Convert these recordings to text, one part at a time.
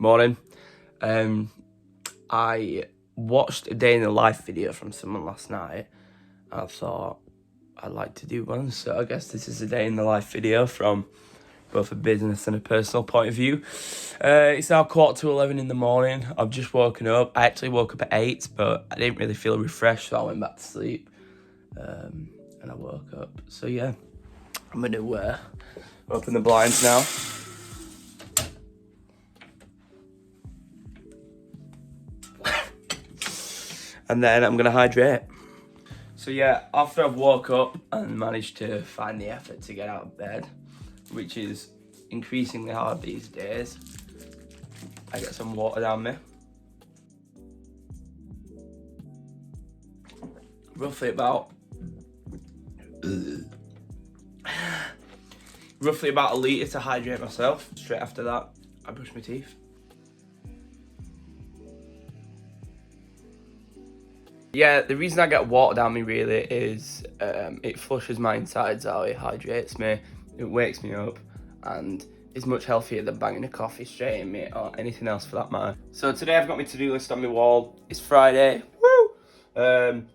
Morning. I watched a day in the life video from someone last night. And I thought I'd like to do one, so I guess this is a day in the life video from both a business and a personal point of view. It's now 11:15 in the morning. I've just woken up. I actually woke up at 8, but I didn't really feel refreshed, so I went back to sleep. And I woke up. So yeah, I'm going to open the blinds now. And then I'm going to hydrate. So yeah, after I've woke up and managed to find the effort to get out of bed, which is increasingly hard these days, I get some water down me. Roughly about a litre to hydrate myself. Straight after that, I brush my teeth. Yeah, the reason I get water down me really is it flushes my insides out, it hydrates me, it wakes me up, and is much healthier than banging a coffee straight in me or anything else for that matter. So today I've got my to-do list on my wall. It's Friday. Woo!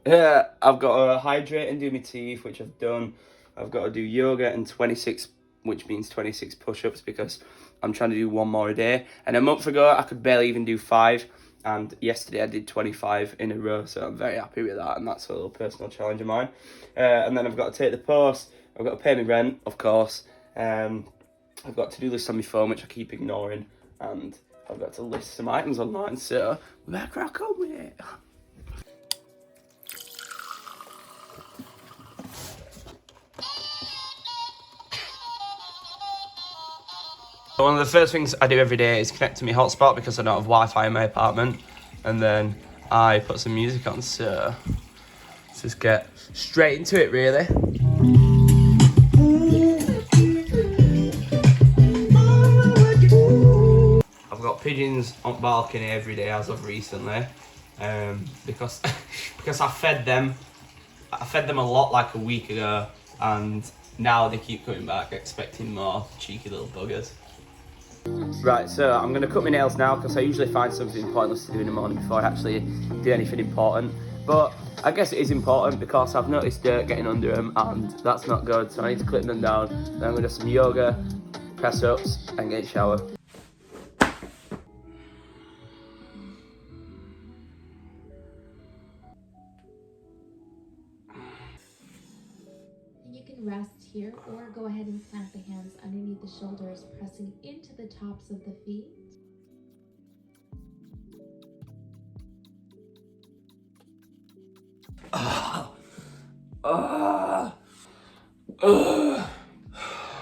Yeah, I've got to hydrate and do my teeth, which I've done. I've got to do yoga and 26, which means 26 push-ups, because I'm trying to do one more a day. And a month ago I could barely even do 5. And yesterday I did 25 in a row, so I'm very happy with that, and that's a little personal challenge of mine. And then I've got to take the post, I've got to pay my rent, of course. I've got to-do list on my phone, which I keep ignoring, and I've got to list some items online, so we better crack on with it. One of the first things I do every day is connect to my hotspot because I don't have Wi-Fi in my apartment, and then I put some music on, so let's just get straight into it really. I've got pigeons on the balcony every day as of recently, because I fed them a lot like a week ago, and now they keep coming back expecting more, cheeky little buggers. Right, so I'm going to cut my nails now because I usually find something pointless to do in the morning before I actually do anything important. But I guess it is important because I've noticed dirt getting under them and that's not good, so I need to clip them down. Then I'm going to do some yoga, press ups and get a shower. You can rest here or go ahead and plant the hands underneath the shoulders, pressing into the tops of the feet.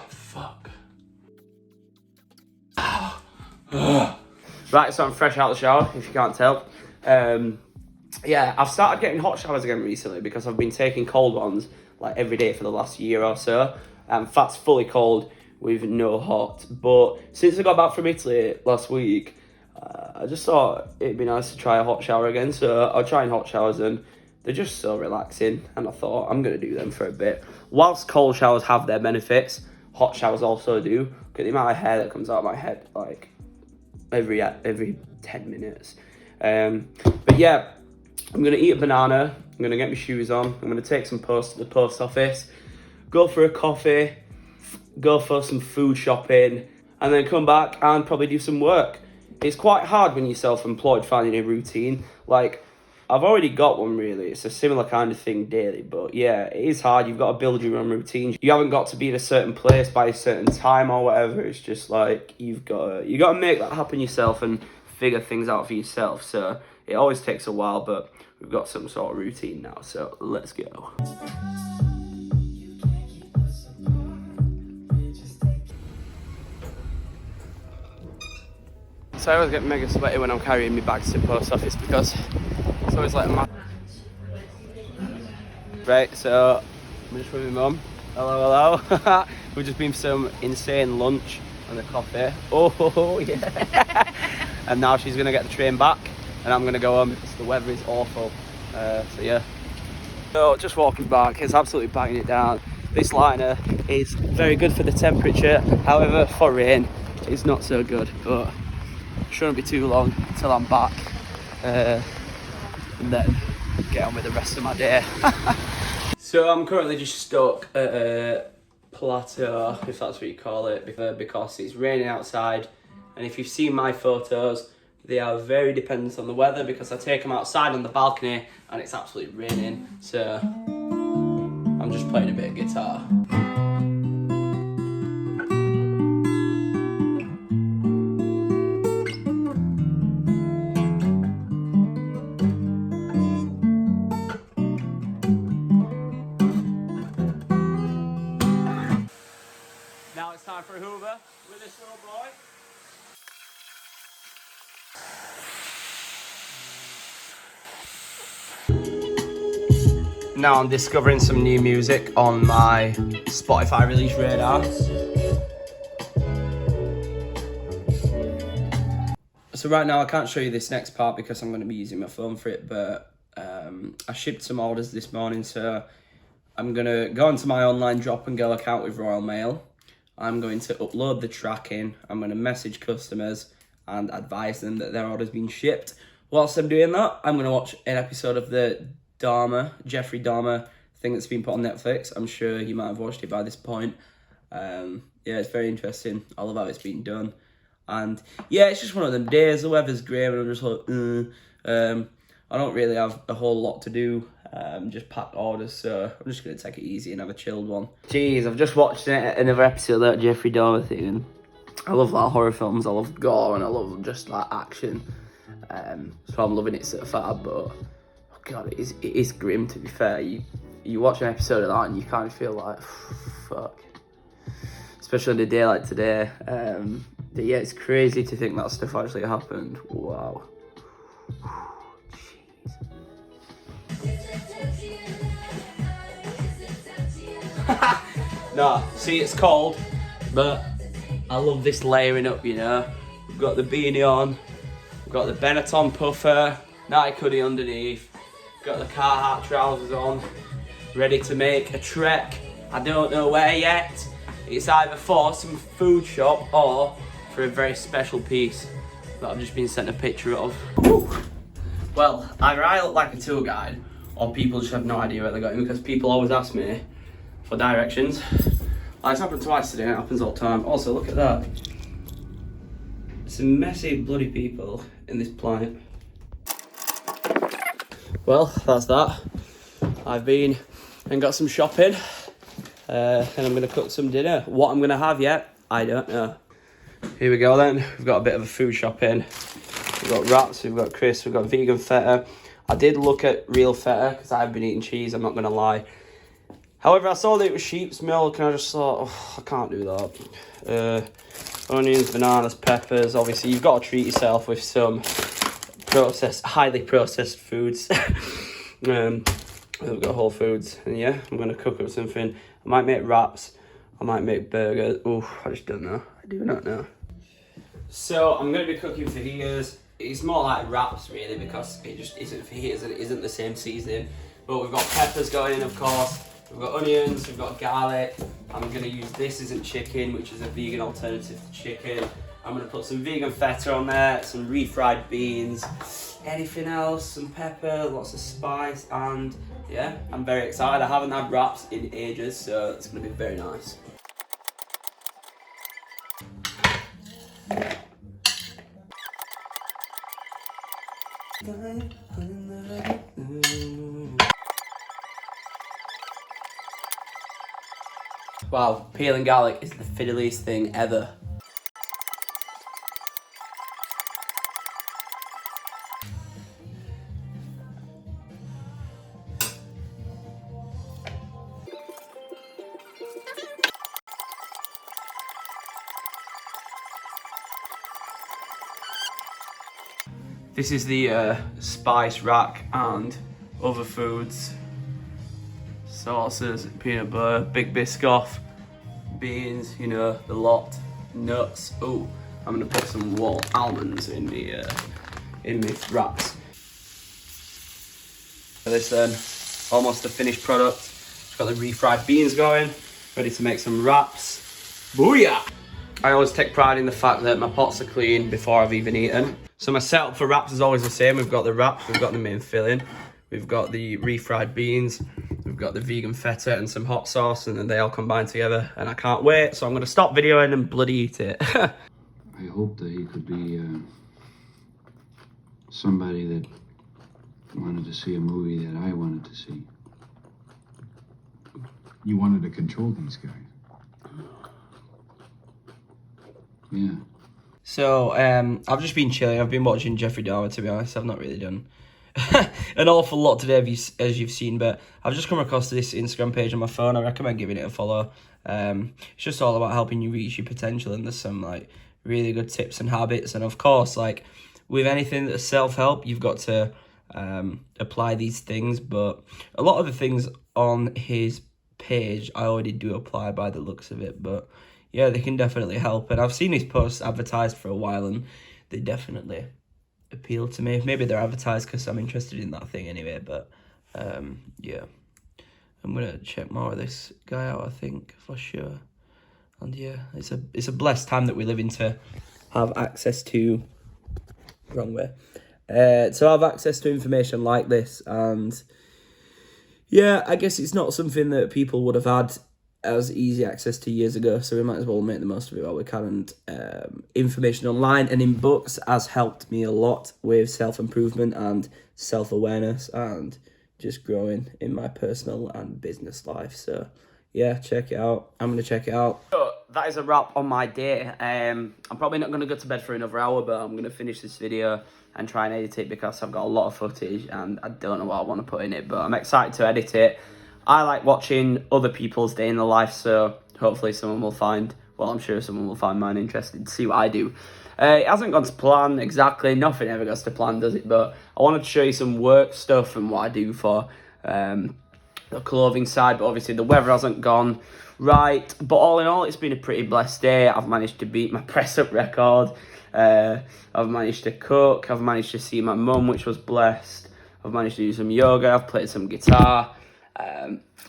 Fuck. Right, so I'm fresh out of the shower, if you can't tell. Yeah, I've started getting hot showers again recently because I've been taking cold ones like every day for the last year or so. That's fully cold with no hot. But since I got back from Italy last week, I just thought it'd be nice to try a hot shower again. So I'll try hot showers, and they're just so relaxing. And I thought I'm going to do them for a bit. Whilst cold showers have their benefits, hot showers also do. Look at the amount of hair that comes out of my head like every 10 minutes. But yeah, I'm going to eat a banana. I'm going to get my shoes on. I'm going to take some post to the post office, go for a coffee, go for some food shopping, and then come back and probably do some work. It's quite hard when you're self-employed finding a routine. Like, I've already got one really. It's a similar kind of thing daily, but yeah, it is hard. You've got to build your own routine. You haven't got to be in a certain place by a certain time or whatever. It's just like you got to make that happen yourself and figure things out for yourself. So it always takes a while, but we've got some sort of routine now, so let's go. So I always get mega sweaty when I'm carrying my bags to the post office because it's always like a Right, so I'm just with my mum. Hello. We've just been for some insane lunch and a coffee. Oh yeah. And now she's gonna get the train back, and I'm gonna go home because the weather is awful. So yeah. So just walking back, it's absolutely banging it down. This liner is very good for the temperature, however for rain it's not so good, but Shouldn't be too long till I'm back. And then get on with the rest of my day. So I'm currently just stuck at a plateau, if that's what you call it, because it's raining outside. And if you've seen my photos, they are very dependent on the weather because I take them outside on the balcony and it's absolutely raining. So I'm just playing a bit of guitar. Now it's time for a Hoover with this little boy. Now I'm discovering some new music on my Spotify release radar. So right now I can't show you this next part because I'm going to be using my phone for it, but I shipped some orders this morning, so I'm going to go onto my online drop and go account with Royal Mail. I'm going to upload the tracking, I'm going to message customers and advise them that their order's been shipped. Whilst I'm doing that, I'm going to watch an episode of the Jeffrey Dahmer thing that's been put on Netflix. I'm sure you might have watched it by this point. Yeah, it's very interesting. I love how it's been done. And yeah, it's just one of them days. The weather's grey and I'm just like, I don't really have a whole lot to do. Just packed orders, so I'm just going to take it easy and have a chilled one. Jeez, I've just watched another episode of that Jeffrey Dahmer thing. I love like horror films, I love gore and I love just like action. So I'm loving it so far, but oh God, it is grim to be fair. You watch an episode of that and you kind of feel like, fuck. Especially on a day like today. But yeah, it's crazy to think that stuff actually happened. Wow. No, see, it's cold, but I love this layering up, you know. We've got the beanie on, we've got the Benetton puffer, night hoodie underneath, got the Carhartt trousers on, ready to make a trek. I don't know where yet. It's either for some food shop or for a very special piece that I've just been sent a picture of. Woo. Well, either I look like a tour guide or people just have no idea where they're going, because people always ask me for directions. It's happened twice today and it happens all the time. Also, look at that. Some messy bloody people in this planet. Well, that's that. I've been and got some shopping and I'm going to cook some dinner. What I'm going to have yet, I don't know. Here we go then. We've got a bit of a food shopping. We've got wraps, we've got crisps, we've got vegan feta. I did look at real feta because I've been eating cheese, I'm not going to lie. However, I saw that it was sheep's milk and I just thought, oh, I can't do that. Onions, bananas, peppers. Obviously, you've got to treat yourself with some highly processed foods. We've got Whole Foods. And yeah, I'm going to cook up something. I might make wraps. I might make burgers. Oh, I just don't know. I do not know. So, I'm going to be cooking fajitas. It's more like wraps, really, because it just isn't fajitas and it isn't the same seasoning. But we've got peppers going in, of course. We've got onions, we've got garlic. I'm going to use this isn't chicken, which is a vegan alternative to chicken. I'm going to put some vegan feta on there, some refried beans, anything else, some pepper, lots of spice, and yeah, I'm very excited. I haven't had wraps in ages, so it's going to be very nice. Wow, peeling garlic is the fiddliest thing ever. This is the spice rack and other foods. Sauces, peanut butter, Big Biscoff, beans, you know, the lot, nuts. Oh, I'm gonna put some almonds in the wraps. This then, almost the finished product. It's got the refried beans going, ready to make some wraps. Booyah! I always take pride in the fact that my pots are clean before I've even eaten. So my setup for wraps is always the same. We've got the wraps, we've got the main filling, we've got the refried beans, we've got the vegan feta and some hot sauce, and then they all combine together. And I can't wait, so I'm going to stop videoing and bloody eat it. I hope that he could be somebody that wanted to see a movie that I wanted to see. You wanted to control these guys. Yeah. So, I've just been chilling. I've been watching Jeffrey Dahmer, to be honest. I've not really done an awful lot today, as you've seen, but I've just come across this Instagram page on my phone. I recommend giving it a follow. It's just all about helping you reach your potential, and there's some, like, really good tips and habits. And, of course, like, with anything that's self-help, you've got to apply these things, but a lot of the things on his page I already do apply by the looks of it, but yeah, they can definitely help. And I've seen his posts advertised for a while, and they definitely appeal to me. Maybe they're advertised because I'm interested in that thing anyway, but yeah, I'm gonna check more of this guy out, I think, for sure. And yeah, it's a blessed time that we live in to have access to to have access to information like this. And yeah, I guess it's not something that people would have had as easy access to years ago, so we might as well make the most of it while we can. And information online and in books has helped me a lot with self-improvement and self-awareness and just growing in my personal and business life. So yeah, check it out. I'm going to check it out. So that is a wrap on my day. I'm probably not going to go to bed for another hour, but I'm going to finish this video and try and edit it because I've got a lot of footage and I don't know what I want to put in it, but I'm excited to edit it. I like watching other people's day in the life, so hopefully someone will find, well, I'm sure someone will find mine interesting to see what I do. It hasn't gone to plan exactly. Nothing ever goes to plan, does it? But I wanted to show you some work stuff and what I do for the clothing side, but obviously the weather hasn't gone right. But all in all, it's been a pretty blessed day. I've managed to beat my press-up record. I've managed to cook. I've managed to see my mum, which was blessed. I've managed to do some yoga. I've played some guitar.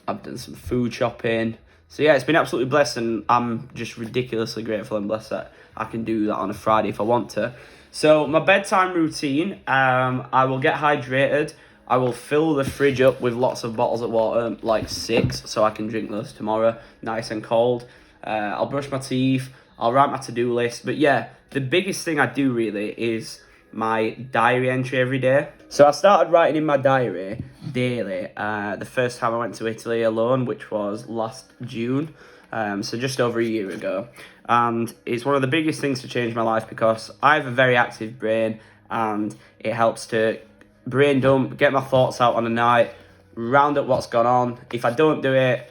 I've done some food shopping. So yeah, it's been absolutely blessed, and I'm just ridiculously grateful and blessed that I can do that on a Friday if I want to. So my bedtime routine, I will get hydrated. I will fill the fridge up with lots of bottles of water, like 6, so I can drink those tomorrow, nice and cold. I'll brush my teeth. I'll write my to-do list. But yeah, the biggest thing I do really is my diary entry every day. So I started writing in my diary daily the first time I went to Italy alone, which was last June, so just over a year ago. And it's one of the biggest things to change my life because I have a very active brain, and it helps to brain dump, get my thoughts out on a night, round up what's gone on. If I don't do it,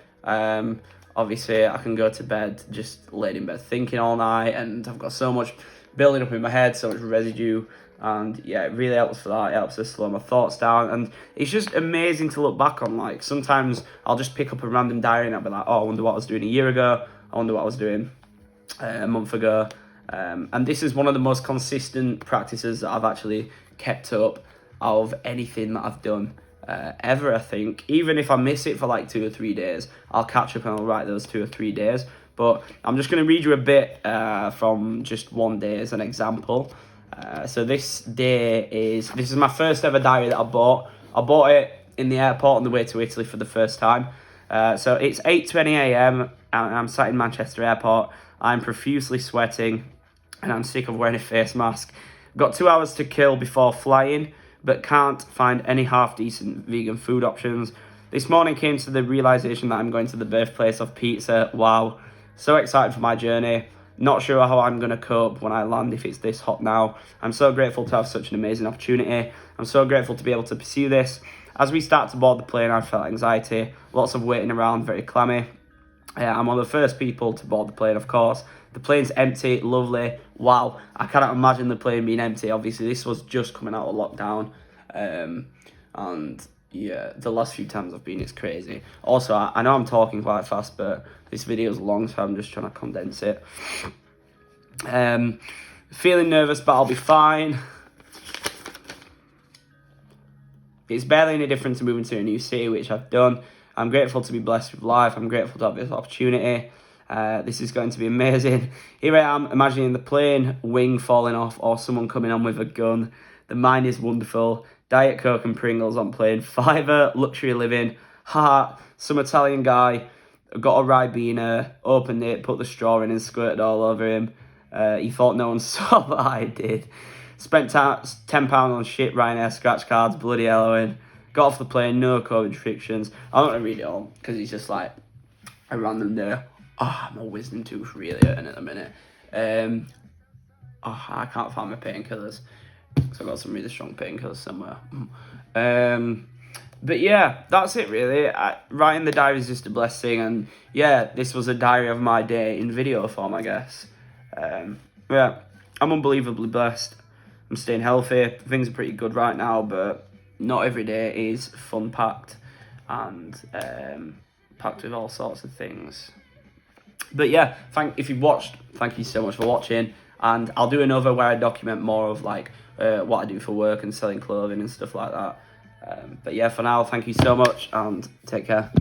obviously I can go to bed just laying in bed thinking all night, and I've got so much building up in my head, so much residue. And yeah, it really helps for that. It helps to slow my thoughts down, and it's just amazing to look back on. Like, sometimes I'll just pick up a random diary and I'll be like, oh, I wonder what I was doing a year ago. I wonder what I was doing a month ago. And this is one of the most consistent practices that I've actually kept up of anything that I've done ever, I think. Even if I miss it for like 2 or 3 days, I'll catch up and I'll write those 2 or 3 days. But I'm just going to read you a bit from just one day as an example. So this is my first ever diary that I bought. I bought it in the airport on the way to Italy for the first time. So it's 8:20 a.m. and I'm sat in Manchester Airport. I'm profusely sweating and I'm sick of wearing a face mask. Got 2 hours to kill before flying, but can't find any half-decent vegan food options. This morning came to the realisation that I'm going to the birthplace of pizza. Wow. So excited for my journey. Not sure how I'm going to cope when I land if it's this hot now. I'm so grateful to have such an amazing opportunity. I'm so grateful to be able to pursue this. As we start to board the plane, I felt anxiety. Lots of waiting around, very clammy. I'm one of the first people to board the plane, of course. The plane's empty, lovely. Wow, I cannot imagine the plane being empty. Obviously, this was just coming out of lockdown. And yeah, the last few times I've been, it's crazy. Also, I know I'm talking quite fast, but this video's long, so I'm just trying to condense it. Feeling nervous, but I'll be fine. It's barely any different to moving to a new city, which I've done. I'm grateful to be blessed with life. I'm grateful to have this opportunity. This is going to be amazing. Here I am, imagining the plane wing falling off or someone coming on with a gun. The mind is wonderful. Diet Coke and Pringles on plane. Fiverr, luxury living. Heart, some Italian guy got a Ribena, opened it, put the straw in and squirted all over him. He thought no one saw that I did. Spent £10 on shit Ryanair scratch cards, bloody halloween. Got off the plane, no COVID restrictions. I'm not going to read it all because it's just like a random day. Oh, my wisdom tooth really hurting at the minute. I can't find my painkillers. So I've got some really strong painkillers somewhere. But yeah, that's it really. Writing the diary is just a blessing. And yeah, this was a diary of my day in video form, I guess. Yeah, I'm unbelievably blessed. I'm staying healthy. Things are pretty good right now, but not every day is fun-packed and packed with all sorts of things. But yeah, if you've watched, thank you so much for watching. And I'll do another where I document more of like what I do for work and selling clothing and stuff like that. But yeah, for now, thank you so much and take care.